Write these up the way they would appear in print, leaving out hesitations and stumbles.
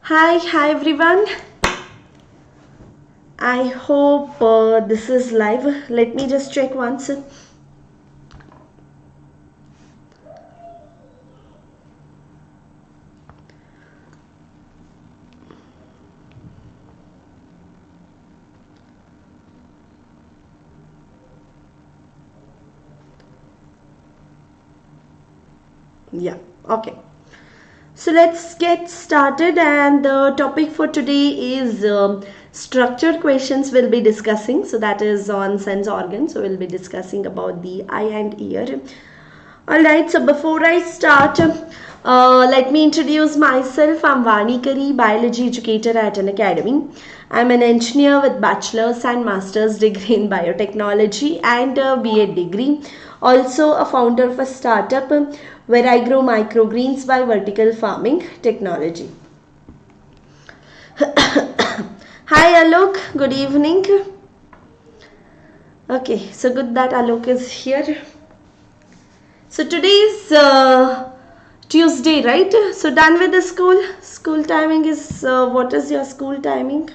Hi everyone. I hope this is live. Let me just check once. Yeah, okay. So let's get started, and the topic for today is structured questions we'll be discussing. So that is on sense organs. So we'll be discussing about the eye and ear. Alright, so before I start, let me introduce myself. I'm Vani Kari, biology educator at Unacademy. I'm an engineer with bachelor's and master's degree in biotechnology and a B.Ed degree. Also a founder of a startup where I grow microgreens by vertical farming technology. Hi Alok, good evening. Okay, so good that Alok is here. So today is Tuesday, right? So done with the school. School timing is, what is your school timing?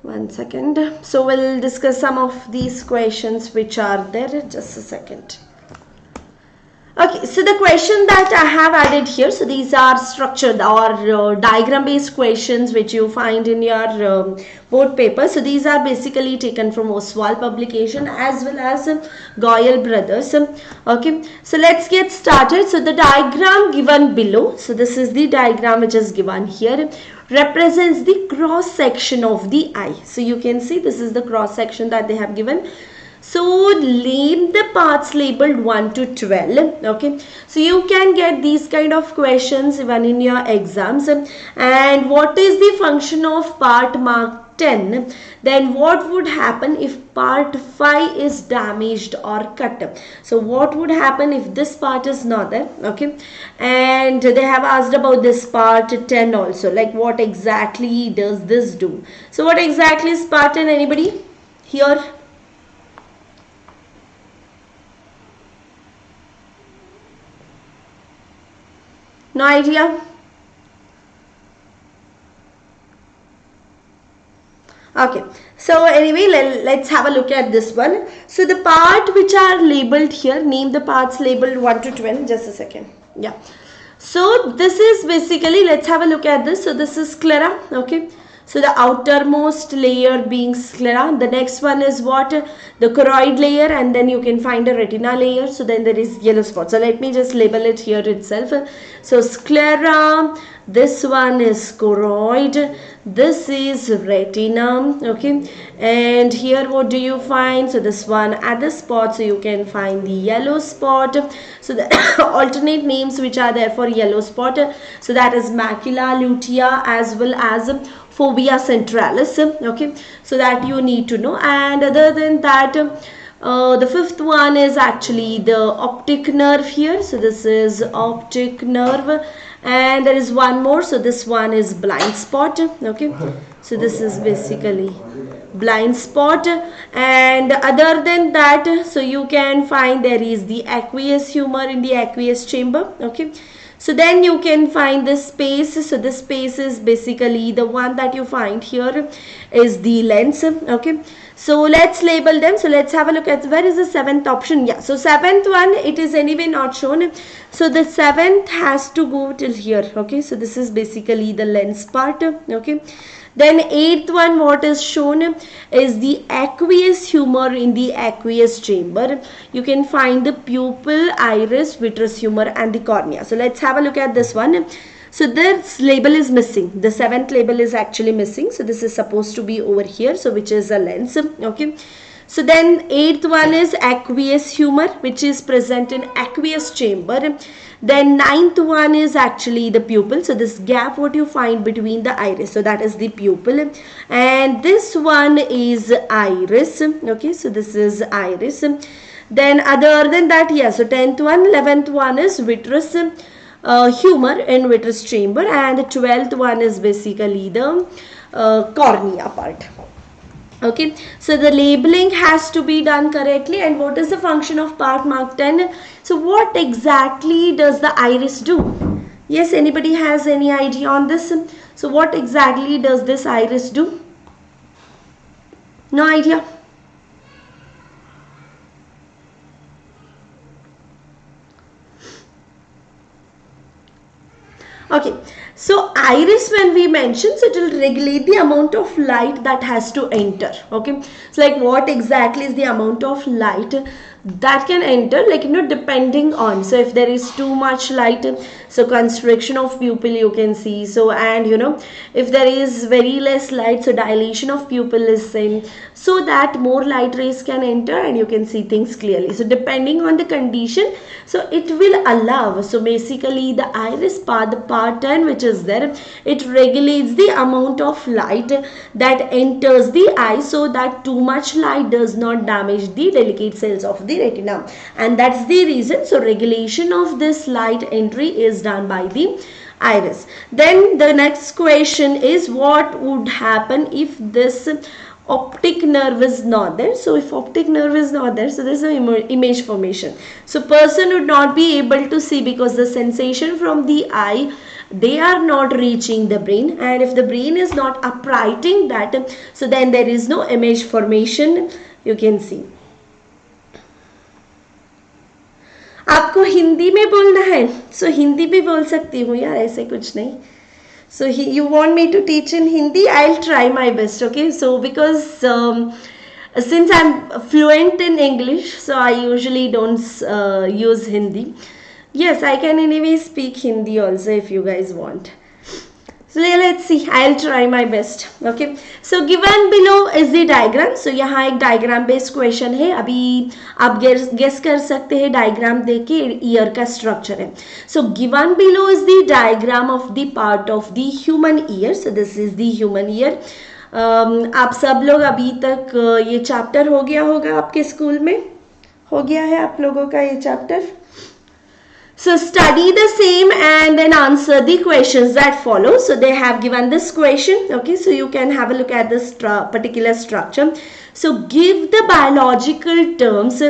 One second. So we'll discuss some of these questions which are there. Just a second. Okay, so the question that I have added here, so these are structured or diagram based questions which you find in your board paper. So these are basically taken from Oswald publication as well as Goyal brothers. Okay, so let's get started. So the diagram given below, so this is the diagram which is given here, represents the cross section of the eye. So you can see this is the cross section that they have given. So name the parts labeled 1 to 12. Okay, so you can get these kind of questions even in your exams. And what is the function of part marked 10? Then what would happen if part 5 is damaged or cut? So what would happen if this part is not there? Okay, and they have asked about this part 10 also, like what exactly does this do? So what exactly is part 10? Anybody here? No idea? Okay, so anyway, let's have a look at this one. So the part which are labeled here, name the parts labeled 1 to 12. Just a second. Yeah. So this is basically, let's have a look at this. So this is sclera. Okay. So the outermost layer being sclera. The next one is what? The choroid layer, and then you can find a retina layer. So then there is yellow spot. So let me just label it here itself. So sclera, this one is choroid, this is retina. Okay, and here what do you find? So this one at the spot, so you can find the yellow spot. So the alternate names which are there for yellow spot, so that is macula lutea as well as fovea centralis. Okay, so that you need to know. And other than that, the fifth one is actually the optic nerve here. So this is optic nerve, and there is one more. So this one is blind spot. Okay, so this is basically blind spot. And other than that, so you can find there is the aqueous humor in the aqueous chamber. Okay, so then you can find this space. So this space is basically the one that you find here is the lens. Okay, so let's label them. So let's have a look at where is the seventh option. Yeah, so seventh one, it is anyway not shown. So the seventh has to go till here. Okay, so this is basically the lens part. Okay, then eighth one, what is shown is the aqueous humor in the aqueous chamber. You can find the pupil, iris, vitreous humor and the cornea. So let's have a look at this one. So this label is missing. The seventh label is actually missing. So this is supposed to be over here. So which is a lens. Okay. So then eighth one is aqueous humor, which is present in aqueous chamber. Then ninth one is actually the pupil. So this gap what you find between the iris. So that is the pupil. And this one is iris. Okay. So this is iris. Then other than that, yeah. So 10th one, 11th one is vitreous humor in vitreous chamber, and the 12th one is basically the cornea part. Okay, so the labeling has to be done correctly. And what is the function of part mark 10? So what exactly does the iris do? Yes, anybody has any idea on this? So what exactly does this iris do? No idea. Okay, so iris, when we mention, so it will regulate the amount of light that has to enter. Okay, so like what exactly is the amount of light that can enter, like, depending on, so if there is too much light, so constriction of pupil you can see. So, and if there is very less light, so dilation of pupil is same, so that more light rays can enter and you can see things clearly. So depending on the condition, so it will allow, so basically the iris part, the part 10 which is there, it regulates the amount of light that enters the eye, so that too much light does not damage the delicate cells of the retina. And that's the reason, so regulation of this light entry is done by the iris. Then the next question is, what would happen if this optic nerve is not there? So if optic nerve is not there, so there's an image formation. So person would not be able to see, because the sensation from the eye, they are not reaching the brain, and if the brain is not uprighting that, so then there is no image formation, you can see. आपको हिंदी में बोलना है, सो हिंदी भी बोल सकती हूँ यार, ऐसे कुछ नहीं. So you want me to teach in Hindi? I'll try my best. Okay, so because since I'm fluent in English, so I usually don't use Hindi. Yes, I can anyway speak Hindi also if you guys want. So let's see, I'll try my best. Okay, so given below is the diagram. So यहाँ एक diagram based question है. अभी आप guess कर सकते हैं diagram देख के ear का structure है. So given below is the diagram of the part of the human ear. So this is the human ear. आप सब लोग अभी तक ये chapter हो गया होगा आपके स्कूल में, हो गया है आप लोगों का ये chapter. So study the same and then answer the questions that follow. So they have given this question. Okay, so you can have a look at this particular structure. So give the biological terms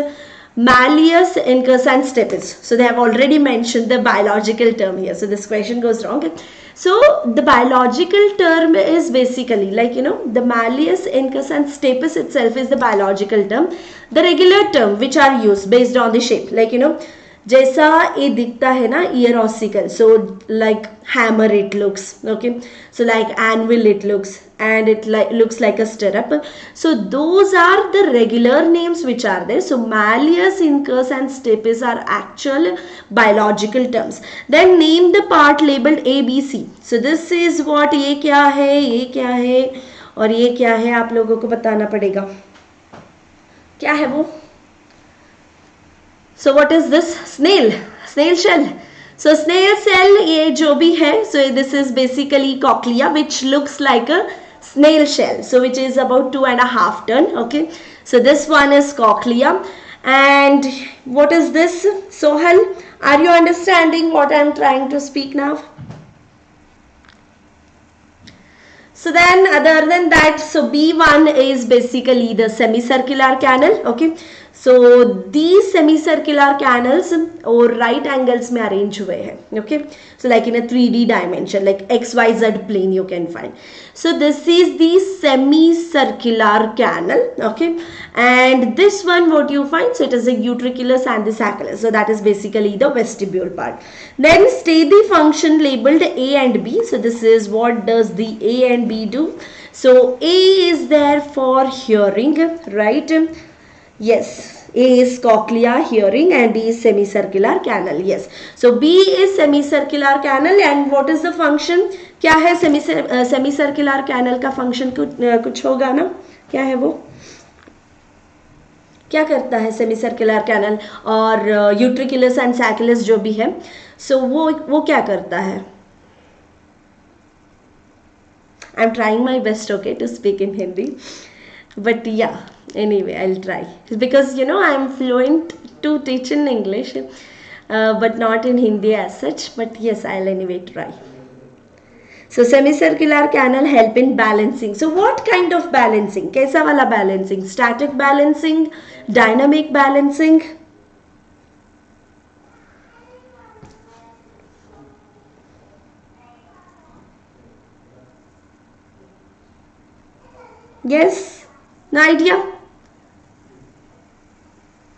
malleus, incus and stapes. So they have already mentioned the biological term here. So this question goes wrong. So the biological term is basically like, the malleus, incus and stapes itself is the biological term. The regular term which are used based on the shape, like, जैसा ये दिखता है ना ear ossicle, so like hammer it looks, okay, so like anvil it looks, and it looks like a stirrup. So those are the regular names which are there. So malleus, incus and stapes are actual biological terms. Then name the part labeled A, B, C. So this is what, ये क्या है, ये क्या है और ये क्या है, आप लोगों को बताना पड़ेगा क्या है वो. So what is this? Snail shell. So snail shell ये जो भी है, so this is basically cochlea which looks like a snail shell, so which is about 2.5 ton. Okay, so this one is cochlea. And what is this? Sohal, are you understanding what I am trying to speak now? So then other than that, so B1 is basically the semicircular canal. Okay, so these semicircular canals or right angles में arrange हुए हैं. Okay, so like in a 3D dimension, like XYZ plane you can find. So this is the semicircular canal. Okay, and this one what you find, so it is the utriculus and the sacculus. So that is basically the vestibule part. Then state the function labeled A and B. So this is what does the A and B do. So A is there for hearing, right? Yes, A is cochlea, hearing, and D is semicircular canal. Yes, so B is semicircular canal. And what is the function? क्या है semicircular canal का function? कुछ होगा ना, क्या है वो, क्या करता है semicircular canal और utriculus and sacculus जो भी है, so वो क्या करता है? I'm trying my best, okay, to speak in Hindi, but yeah, anyway, I'll try, because I'm fluent to teach in English, but not in Hindi as such, but yes, I'll anyway try. So semicircular canal help in balancing. So what kind of balancing? कैसा वाला balancing? Static balancing, dynamic balancing? Yes? No idea?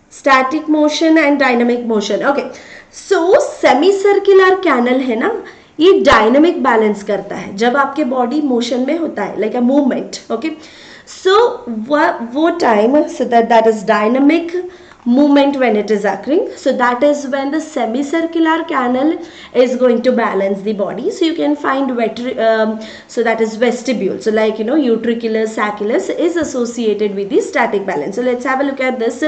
Static motion and dynamic motion. Okay. So semicircular canal है ना, ये dynamic balance करता है जब आपके body motion में होता है, लाइक अ मूवमेंट. ओके, सो वो time, so that is dynamic movement when it is occurring. So that is when the semicircular canal is going to balance the body. So you can find so that is vestibule. So like utriculus, sacculus is associated with the static balance. So let's have a look at this.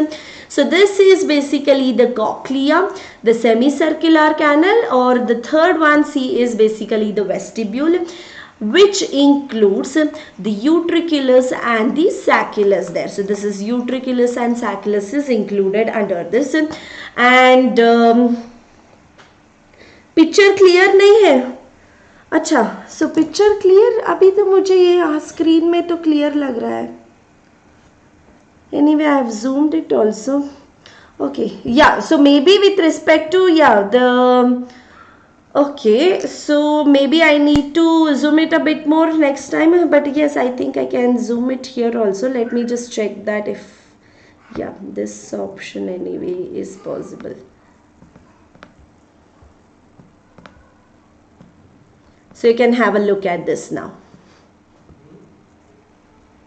So this is basically the cochlea, the semicircular canal, or the third one C is basically the vestibule, which includes the utriculus and the sacculus there. So this is utriculus and sacculus is included under this. And picture clear नहीं है? अच्छा, so picture clear? अभी तो मुझे ये screen में तो clear लग रहा है. Anyway, I have zoomed it also. Okay, yeah, so maybe with respect to okay, so maybe I need to zoom it a bit more next time, but yes, I think I can zoom it here also. Let me just check that if, yeah, this option anyway is possible. So you can have a look at this now.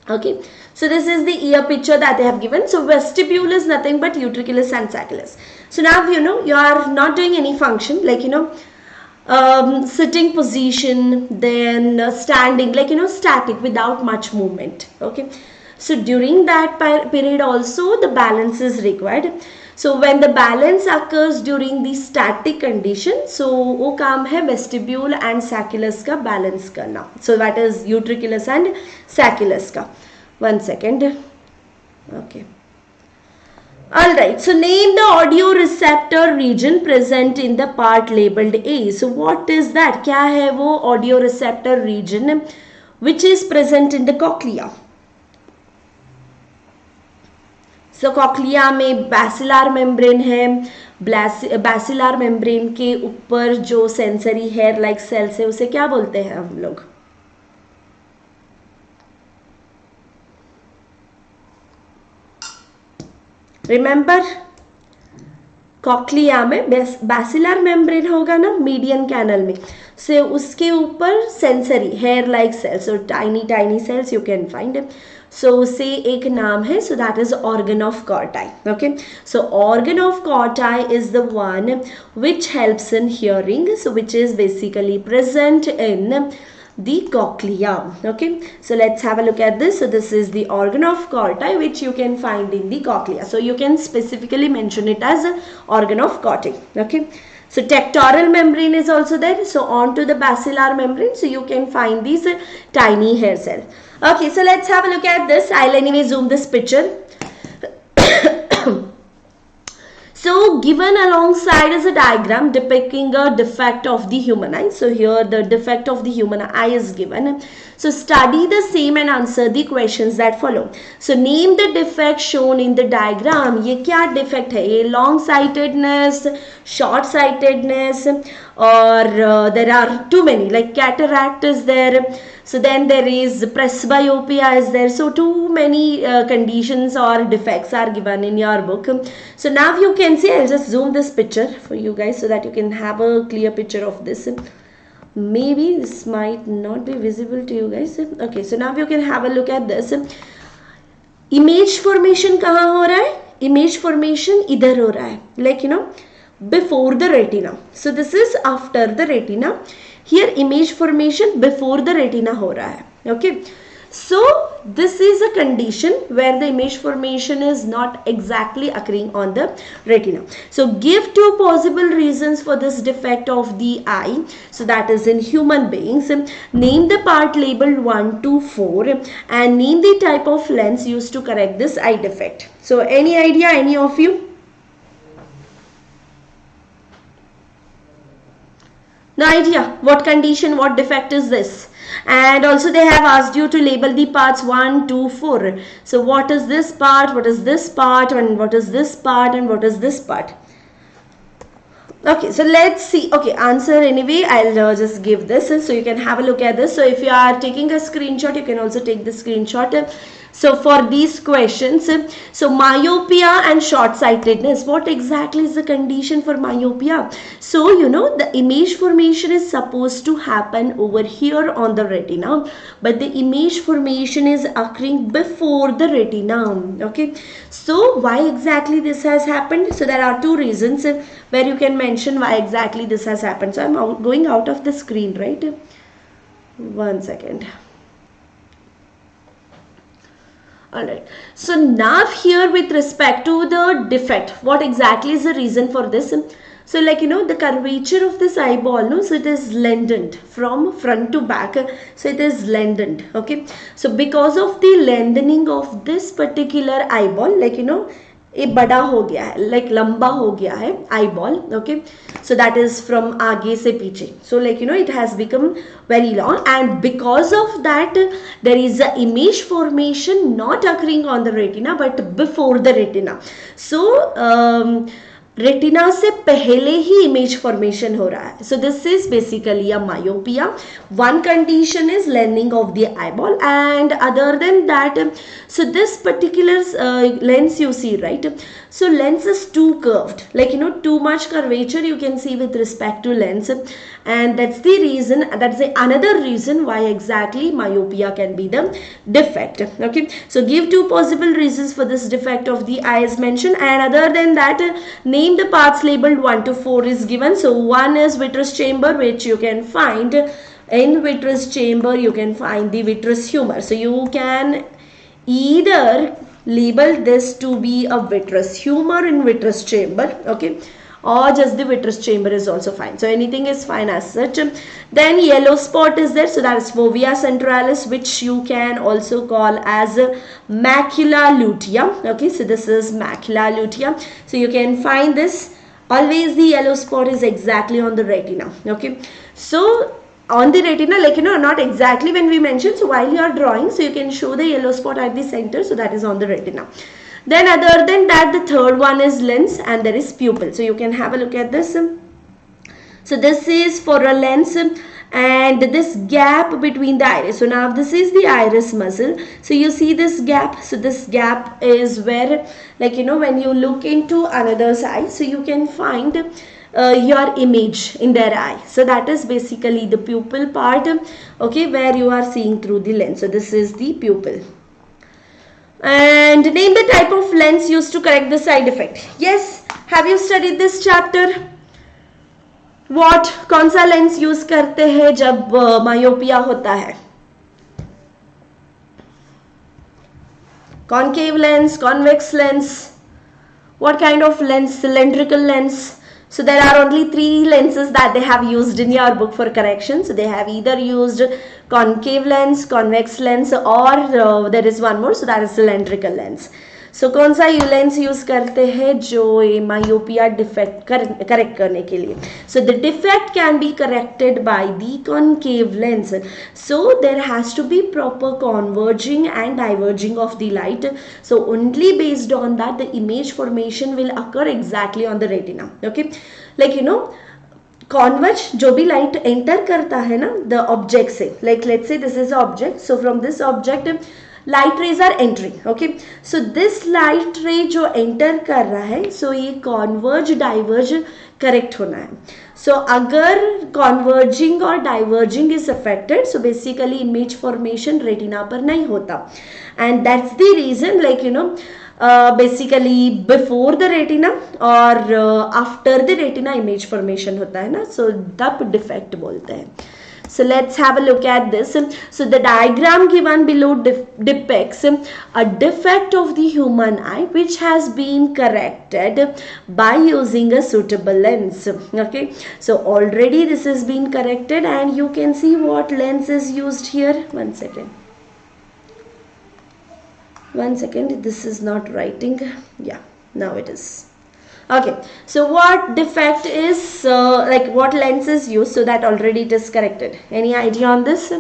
Okay, so this is the ear picture that they have given. So vestibule is nothing but utriculus and sacculus. So now you are not doing any function, like sitting position, then standing, like static without much movement. Okay, so during that period also the balance is required. So when the balance occurs during the static condition, so वो काम है vestibule and sacculus का balance करना. So that is utriculus and sacculus का. 1 second. Okay. Alright, so name the audio receptor region present in the part labeled A. So what is that? क्या है वो audio receptor region which is present in the cochlea? So cochlea में basilar membrane है. Basilar membrane के ऊपर जो sensory hair like cells है उसे क्या बोलते हैं हम लोग? रिमेंबर, कॉक्लिया में बैसिलर मेम्ब्रेन होगा ना मीडियन कैनल में, से उसके ऊपर सेंसरी हेयर लाइक सेल्स और tiny cells you can find. So उसे एक नाम है, so that is organ of Corti. Okay, so organ of Corti is the one which helps in hearing, so which is basically present in the cochlea. Okay, so let's have a look at this. So this is the organ of Corti which you can find in the cochlea. So you can specifically mention it as organ of Corti. Okay, so tectoral membrane is also there. So on to the basilar membrane, so you can find these tiny hair cells. Okay, so let's have a look at this. I'll anyway zoom this picture. So given alongside is a diagram depicting a defect of the human eye. So here the defect of the human eye is given. So study the same and answer the questions that follow. So name the defect shown in the diagram. ये क्या defect है? ये long sightedness, short sightedness, or there are too many, like cataract is there. So then there is presbyopia is there. So too many conditions or defects are given in your book. So now you can see, I'll just zoom this picture for you guys so that you can have a clear picture of this. Maybe this might not be visible to you guys. Okay, so now you can have a look at this. Image formation कहाँ हो रहा है? Image formation इधर हो रहा है. Like before the retina. So this is after the retina. Here image formation before the retina हो रहा है. Okay, so this is a condition where the image formation is not exactly occurring on the retina. So give two possible reasons for this defect of the eye. So that is in human beings. Name the part labeled 1 to 4 and name the type of lens used to correct this eye defect. So any idea, any of you? No idea what condition, what defect is this. And also they have asked you to label the parts 1, 2, 4. So what is this part, what is this part, and what is this part, and what is this part. Okay, so let's see. Okay, answer anyway, I'll just give this so you can have a look at this. So if you are taking a screenshot, you can also take the screenshot. So for these questions, so myopia and short-sightedness, what exactly is the condition for myopia? So you know the image formation is supposed to happen over here on the retina, but the image formation is occurring before the retina. Okay, so why exactly this has happened? So there are two reasons where you can mention why exactly this has happened. So I'm going out of the screen, right? 1 second. Alright, so now here with respect to the defect, what exactly is the reason for this? So like you know the curvature of this eyeball, no, so it is lengthened from front to back, so it is lengthened. Okay, so because of the lengthening of this particular eyeball, like you know ये बड़ा हो गया है, like लंबा हो गया है eyeball. Okay, so that is from आगे से पीछे, so like you know it has become very long, and because of that there is a image formation not occurring on the retina but before the retina. So retina से पहले ही image formation हो रहा है. So this is basically a myopia. One condition is lengthening of the eyeball, and other than that, so this particular lens you see, right, so lens is too curved, like you know too much curvature you can see with respect to lens, and that's the reason, that's the another reason why exactly myopia can be the defect. Okay, so give two possible reasons for this defect of the eye is mentioned, and other than that name the parts labeled 1 to 4 is given. So one is vitreous chamber, which you can find in vitreous chamber, you can find the vitreous humor. So you can either label this to be a vitreous humor in vitreous chamber, okay, or just the vitreous chamber is also fine. So anything is fine as such. Then yellow spot is there, so that is fovea centralis, which you can also call as macula lutea. Okay, so this is macula lutea. So you can find this, always the yellow spot is exactly on the retina. Okay, so on the retina, like you know, not exactly when we mention, so while you are drawing, so you can show the yellow spot at the center, so that is on the retina. Then other than that, the third one is lens, and there is pupil. So you can have a look at this. So this is for a lens, and this gap between the iris. So now this is the iris muscle. So you see this gap. So this gap is where, like you know, when you look into another's eye, so you can find your image in their eye. So that is basically the pupil part, okay, where you are seeing through the lens. So this is the pupil. And name the type of lens used to correct the side effect. Yes, have you studied this chapter? What, कौन सा lens use करते हैं जब myopia होता है? Concave lens, convex lens, what kind of lens? Cylindrical lens. So there are only 3 lenses that they have used in your book for correction. So they have either used concave lens, convex lens, or there is one more, so that is cylindrical lens. So कौन सा lens use करते हैं जो myopia defect correct करने के लिए? So the defect can be corrected by the concave lens. So there has to be proper converging and diverging of the light. So only based on that the image formation will occur exactly on the retina. Okay, like you know, converge जो भी light enter करता है ना the object से, like let's say this is the object. So from this object light rays are entering. Okay, so this light ray जो enter कर रहा है, so ये converge diverge correct होना है. So अगर converging और diverging is affected, so basically image formation retina पर नहीं होता, and that's the reason, like you know, basically before the retina or after the retina image formation होता है ना, so तब defect बोलते हैं. So let's have a look at this. So the diagram given below depicts a defect of the human eye which has been corrected by using a suitable lens. Okay, so already this has been corrected, and you can see what lens is used here. One second, this is not writing. Yeah, now it is. Okay, so what defect is, like what lens is used, so that already it is corrected. Any idea on this?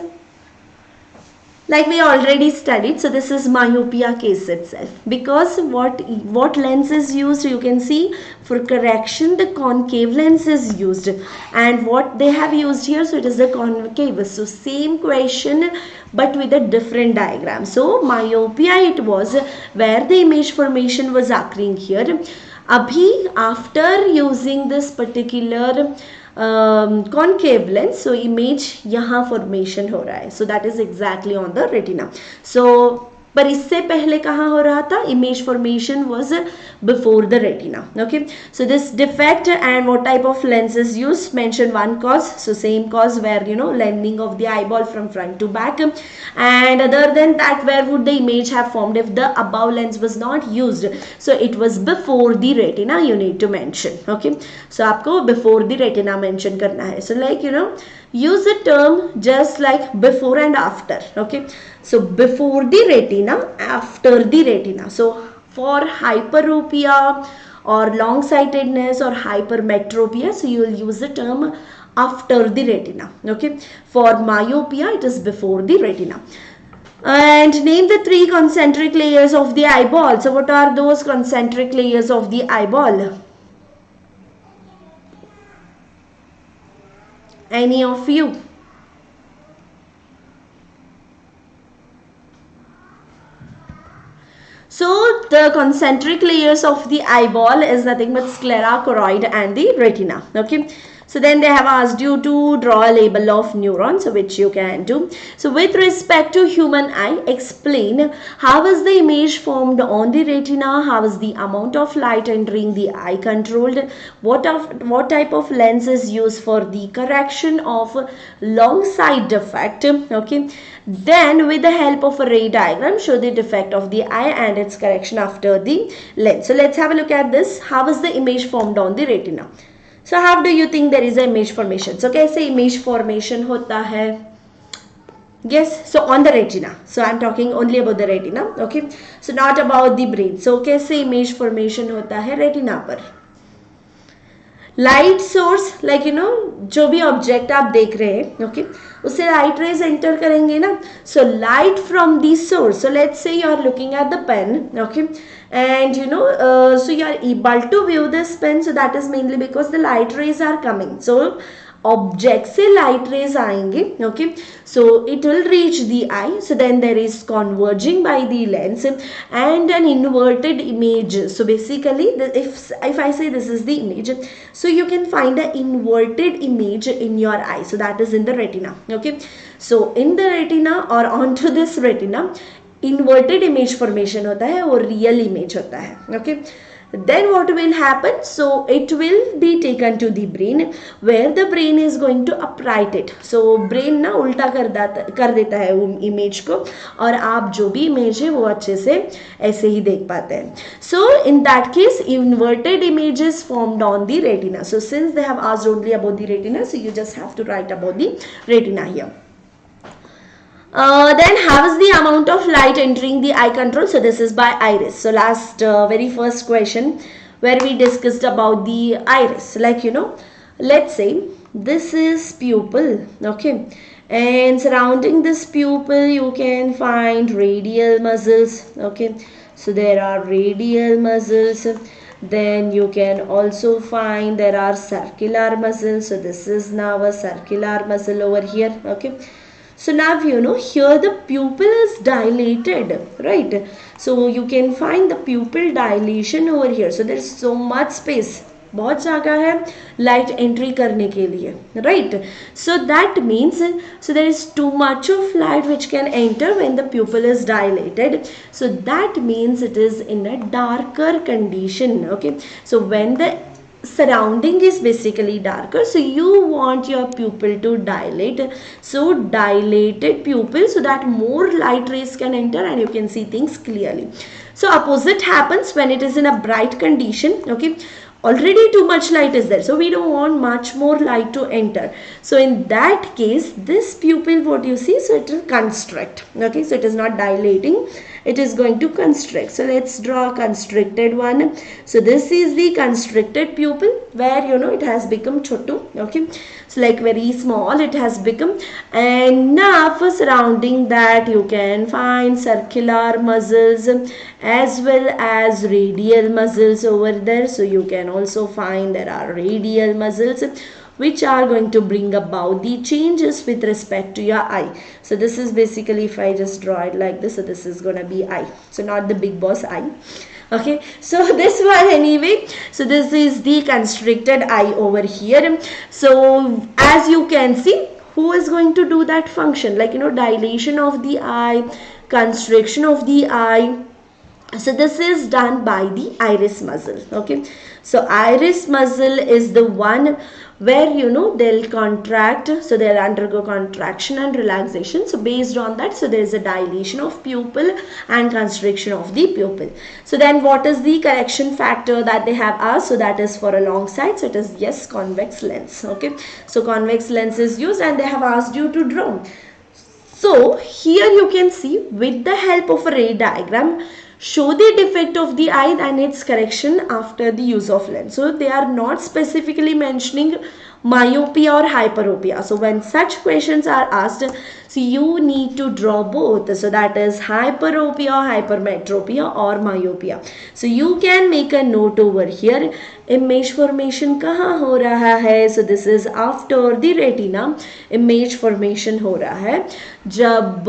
Like we already studied, so this is myopia case itself, because what lens is used, you can see for correction the concave lens is used, and what they have used here, so it is the concave. So same question but with a different diagram. So myopia it was where the image formation was occurring here. Abhi after using this particular concave lens, so image यहाँ formation हो रहा है, so that is exactly on the retina. So पर इससे पहले कहाँ हो रहा था, image formation was before the retina. Okay, so this defect and what type of lens is used, mention one cause, so same cause where lengthening of the eyeball from front to back, and other than that where would the image have formed if the above lens was not used, so it was before the retina you need to mention. Okay, so आपको before the retina mention करना है. So like use the term just like before and after. Okay, so before the retina, after the retina. So for hyperopia or long sightedness or hypermetropia, so you will use the term after the retina. Okay, for myopia it is before the retina. And name the 3 concentric layers of the eyeball. So what are those concentric layers of the eyeball? Any of you? So the concentric layers of the eyeball is nothing but sclera, choroid and the retina. Okay. So then they have asked you to draw a label of neurons, which you can do. So with respect to human eye, explain how is the image formed on the retina, how is the amount of light entering the eye controlled, what type of lens is used for the correction of long sight defect. Okay. Then with the help of a ray diagram, show the defect of the eye and its correction after the lens. So let's have a look at this. How is the image formed on the retina? So how do you think there is a image formation? So कैसे image formation होता है? Yes, so on the retina. So I'm talking only about the retina. Okay, so not about the brain. So कैसे image formation होता है retina पर? Light source like जो भी object आप देख रहे हैं ओके उससे लाइट रेज एंटर करेंगे ना so light from the source so let's say you are looking at the pen okay and so you are able to view this pen, so that is mainly because the light rays are coming. So object से light rays आएंगे okay so it will reach the eye so then there is converging by the lens and an inverted image so basically if I say this is the image, so you can find an inverted image in your eye, so that is in the retina. Okay, so in the retina or onto this retina inverted image formation होता है और real image होता है. Okay, then what will happen, so it will be taken to the brain where the brain is going to upright it. So brain ना उल्टा कर देता है वो image को और आप जो भी image है वो अच्छे से ऐसे ही देख पाते हैं. So in that case inverted image is formed on the retina. So since they have asked only about the retina, so you just have to write about the retina here. Then how is the amount of light entering the eye control? So this is by iris. So last very first question where we discussed about the iris, like let's say this is pupil, okay, and surrounding this pupil you can find radial muscles. Okay, so there are radial muscles. Then you can also find there are circular muscles. So this is now a circular muscle over here. Okay, so now here the pupil is dilated, right? So you can find the pupil dilation over here. So there is so much space, बहुत जगह है light entry करने के लिए, right? So that means so there is too much of light which can enter when the pupil is dilated. So that means it is in a darker condition. Okay, so when the surrounding is basically darker, so you want your pupil to dilate. So dilated pupil so that more light rays can enter and you can see things clearly. So opposite happens when it is in a bright condition. Okay, already too much light is there, so we don't want much more light to enter. So in that case this pupil, what you see, so it will constrict. Okay, so it is not dilating, it is going to constrict. So let's draw a constricted one. So this is the constricted pupil where it has become chotu. Okay, so like very small it has become, and now for surrounding that you can find circular muscles as well as radial muscles over there. So you can also find there are radial muscles which are going to bring about the changes with respect to your eye. So this is basically, if I just draw it like this, so this is gonna be eye, so not the big boss eye. Okay, so this one anyway, so this is the constricted eye over here. So as you can see, who is going to do that function, like dilation of the eye, constriction of the eye. So this is done by the iris muscle. Okay, so iris muscle is the one where they'll contract, so they'll undergo contraction and relaxation. So based on that, so there is a dilation of pupil and constriction of the pupil. So then what is the correction factor that they have asked? So that is for a long side, so it is yes, convex lens. Okay, so convex lens is used and they have asked you to draw. So here you can see, with the help of a ray diagram, show the defect of the eye and its correction after the use of lens. So they are not specifically mentioning myopia or hyperopia. So when such questions are asked, so you need to draw both. So that is hyperopia, hypermetropia or myopia. So you can make a note over here. Image formation kahan ho raha hai? So this is after the retina. Image formation ho raha hai jab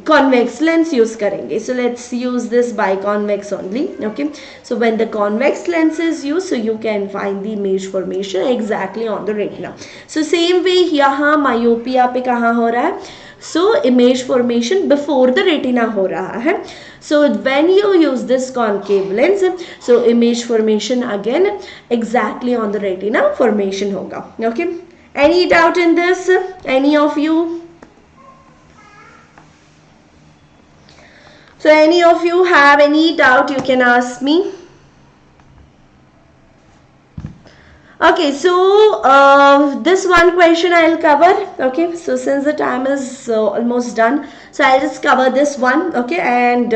convex lens use karenge. So let's use this biconvex only. Okay, so when the convex lens is used, so you can find the image formation exactly on the retina. So same way yahan myopia pe kahan ho raha hai? So image formation before the retina ho raha hai. So when you use this concave lens, so image formation again exactly on the retina formation hoga. Okay, any doubt in this, any of you? So any of you have any doubt, you can ask me. Okay, so this one question I'll cover. Okay, so since the time is almost done, so I'll just cover this one. Okay, and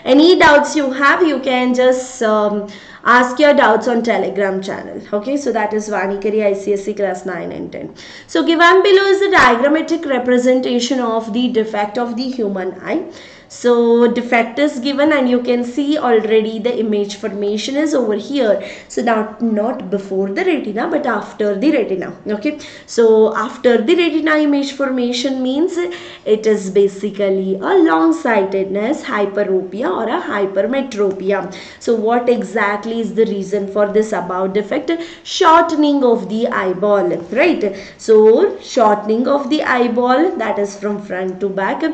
any doubts you have, you can just ask your doubts on Telegram channel. Okay, so that is Vani Kari ICSE class 9 and 10. So given below is the diagrammatic representation of the defect of the human eye. So defect is given and you can see already the image formation is over here. So not before the retina but after the retina. Okay, so after the retina image formation means it is basically a long-sightedness, hyperopia or a hypermetropia. So what exactly is the reason for this about defect? Shortening of the eyeball, right? So shortening of the eyeball, that is from front to back.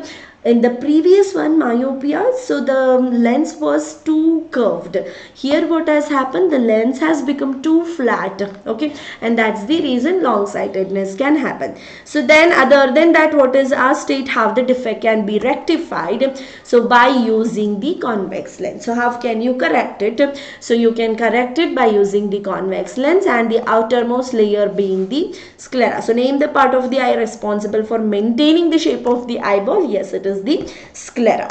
In the previous one, myopia, so the lens was too curved. Here what has happened, the lens has become too flat. Okay, and that's the reason long-sightedness can happen. So then other than that, what is our state, how the defect can be rectified? So by using the convex lens. So how can you correct it? So you can correct it by using the convex lens and the outermost layer being the sclera. So name the part of the eye responsible for maintaining the shape of the eyeball. Yes, it is the sclera.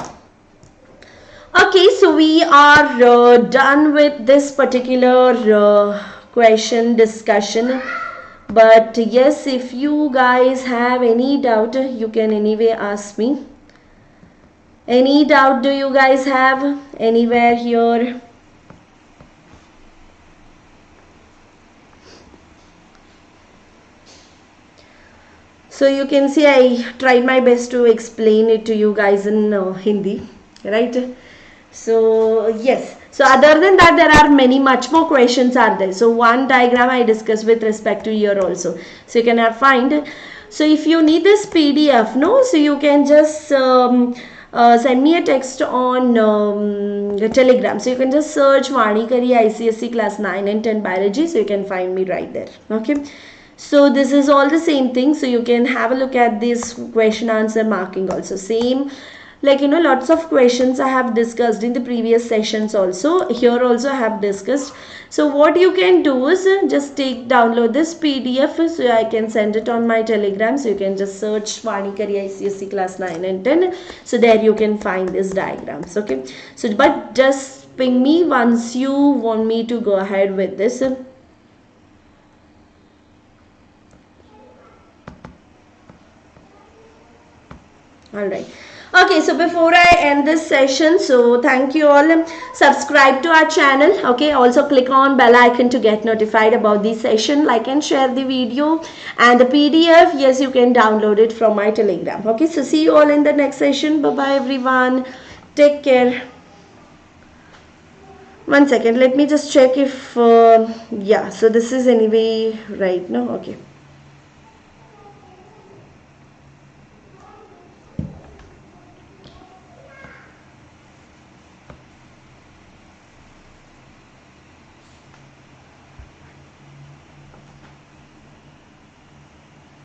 Okay, so we are done with this particular question discussion. But yes, if you guys have any doubt, you can anyway ask me. Any doubt do you guys have anywhere here? So you can see I tried my best to explain it to you guys in Hindi, right? So yes, so other than that there are much more questions are there. So one diagram I discussed with respect to here also. So you can find. So if you need this PDF, no, so you can just send me a text on Telegram. So you can just search Vani Kari ICSE class 9 and 10 biology. So you can find me right there. Okay. So this is all the same thing. So you can have a look at this question answer marking also. Same like lots of questions I have discussed in the previous sessions also. Here also I have discussed. So what you can do is just download this PDF, so I can send it on my Telegram. So you can just search Vani Kari ICSE class 9 and 10. So there you can find these diagrams. Okay. So but just ping me once you want me to go ahead with this. Alright. Okay, so before I end this session, so thank you all. Subscribe to our channel. Okay, also click on bell icon to get notified about the session. Like and share the video, and the PDF, yes, you can download it from my Telegram. Okay, so see you all in the next session. Bye bye everyone. Take care. One second, let me just check if yeah, so this is anyway right now. Okay.